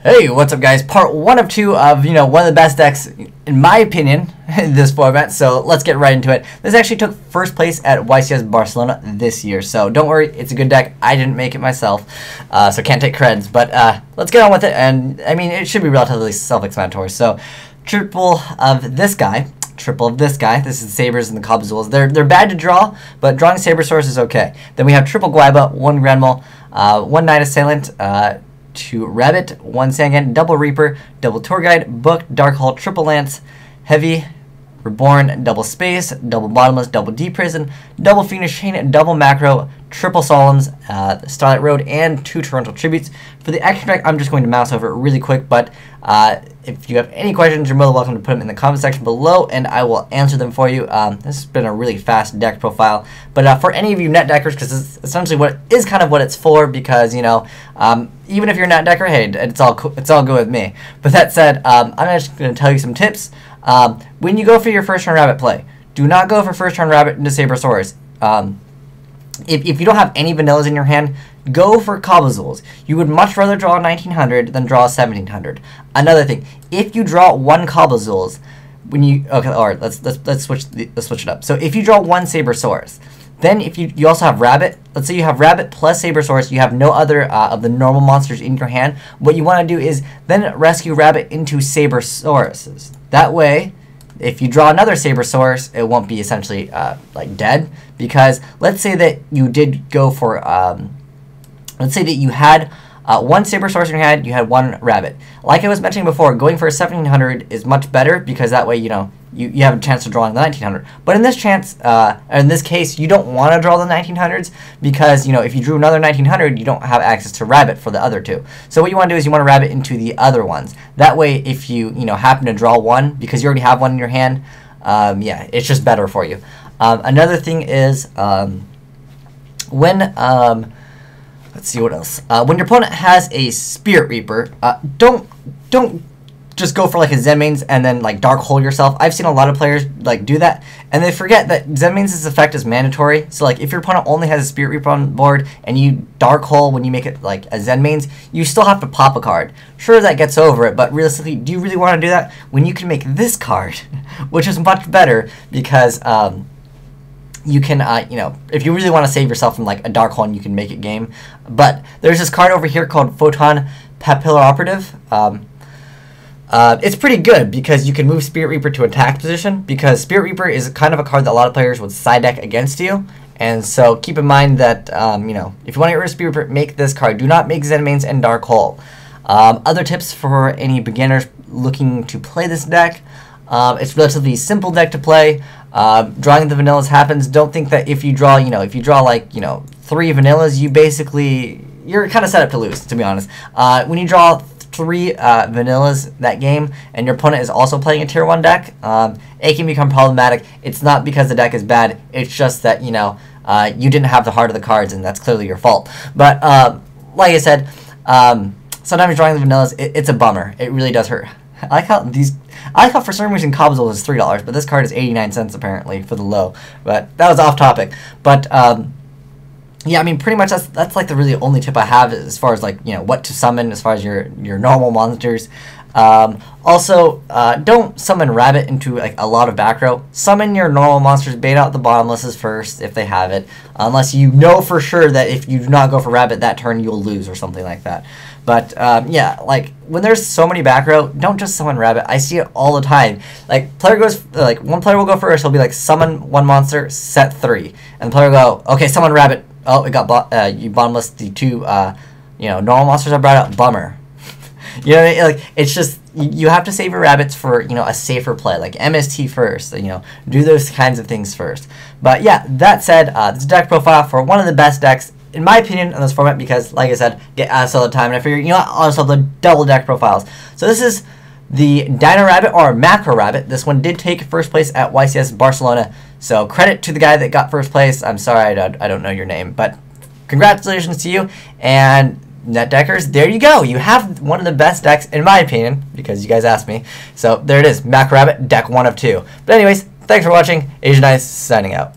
Hey, what's up guys? Part 1 of 2 of, one of the best decks, in my opinion, in this format, so let's get right into it. This actually took first place at YCS Barcelona this year, so don't worry, it's a good deck. I didn't make it myself, so can't take creds, but let's get on with it, and, I mean, it should be relatively self-explanatory. So, triple of this guy, this is the Sabres and the Cobzuls. They're bad to draw, but drawing Sabersaurus is okay. Then we have triple Guaiba, 1 Granmole, 1 Knight Assailant, 2 Rabbit, 1 Sangan, double Reaper, double Tour Guide, Book, Dark Hole, triple Lance, Heavy, Reborn, double Space, double Bottomless, double Deep Prison, double Fiendish Chain, double Macro, triple Solemns, Starlight Road, and 2 Torrential Tributes. For the action deck, I'm just going to mouse over it really quick, but if you have any questions, you're more than welcome to put them in the comment section below, and I will answer them for you. This has been a really fast deck profile, but for any of you net deckers, because it's essentially what it's for, because even if you're a net decker, hey, it's all good with me. But that said, I'm just going to tell you some tips. When you go for your first turn Rabbit play, do not go for first turn Rabbit into Sabersaurus. If you don't have any vanillas in your hand, go for Cobzuls. You would much rather draw a 1900 than draw a 1700. Another thing, if you draw 1 Cobzuls, let's switch it up. So if you draw 1 Sabersaurus, then if you also have Rabbit, let's say you have Rabbit plus Sabersaurus, you have no other of the normal monsters in your hand. What you want to do is then rescue Rabbit into Sabersauruses. That way, if you draw another Sabersaurus, it won't be essentially like dead, because let's say that you did go for let's say that you had 1 Sabersaurus in your hand, you had 1 Rabbit. Like I was mentioning before, going for a 1700 is much better, because that way you have a chance to draw in the 1900. But in this case, you don't want to draw the 1900s, because if you drew another 1900, you don't have access to Rabbit for the other 2. So what you want to do is you want to Rabbit into the other ones. That way, if you happen to draw 1, because you already have 1 in your hand, yeah, it's just better for you. Another thing is when let's see what else. When your opponent has a Spirit Reaper, don't just go for like a Zenmaines and then like Dark Hole yourself. I've seen a lot of players like do that, and they forget that Zenmaines' effect is mandatory. So like if your opponent only has a Spirit Reaper on board and you Dark Hole when you make it like a Zenmaines, you still have to pop a card. Sure, that gets over it, but realistically, do you really want to do that when you can make this card, which is much better, because you can, if you really want to save yourself from like a Dark Hole, you can make it game. But there's this card over here called Photon Papillary Operative. It's pretty good because you can move Spirit Reaper to attack position, because Spirit Reaper is kind of a card that a lot of players would side deck against you. And so keep in mind that, if you want to get rid of Spirit Reaper, make this card. Do not make Zenmaines and Dark Hole. Other tips for any beginners looking to play this deck. It's a relatively simple deck to play. Drawing the vanillas happens. Don't think that if you draw, like, 3 vanillas, you're kind of set up to lose, to be honest. When you draw 3 vanillas that game, and your opponent is also playing a tier 1 deck, it can become problematic. It's not because the deck is bad, it's just that, you didn't have the heart of the cards, and that's clearly your fault. But, like I said, sometimes drawing the vanillas, it's a bummer. It really does hurt. I like how for some reason Cobzuls is $3, but this card is 89 cents apparently for the low. But that was off topic. But yeah, I mean, pretty much that's like the really only tip I have as far as like what to summon as far as your normal monsters. Also, don't summon Rabbit into like a lot of back row. Summon your normal monsters, bait out the bottomlesses first if they have it, unless you know for sure that if you do not go for Rabbit that turn you'll lose or something like that. But yeah, like when there's so many back row, don't just summon Rabbit. I see it all the time. Like one player will go first. He'll be like, summon 1 monster, set 3, and the player will go, okay, summon Rabbit. Oh, it got you bottomless the 2 normal monsters I brought out. Bummer. Like it's just you have to save your Rabbits for a safer play, like MST first. Do those kinds of things first. But yeah, that said, this deck profile for one of the best decks, in my opinion, in this format, because, like I said, get asked all the time, and I figured, I'll also upload double deck profiles. So this is the Dino Rabbit, or Macro Rabbit. This one did take first place at YCS Barcelona, so credit to the guy that got first place. I'm sorry, I don't know your name, but congratulations to you, and net deckers, there you go. You have one of the best decks, in my opinion, because you guys asked me. So there it is, Macro Rabbit, deck 1 of 2. But anyways, thanks for watching. Asian Ice, signing out.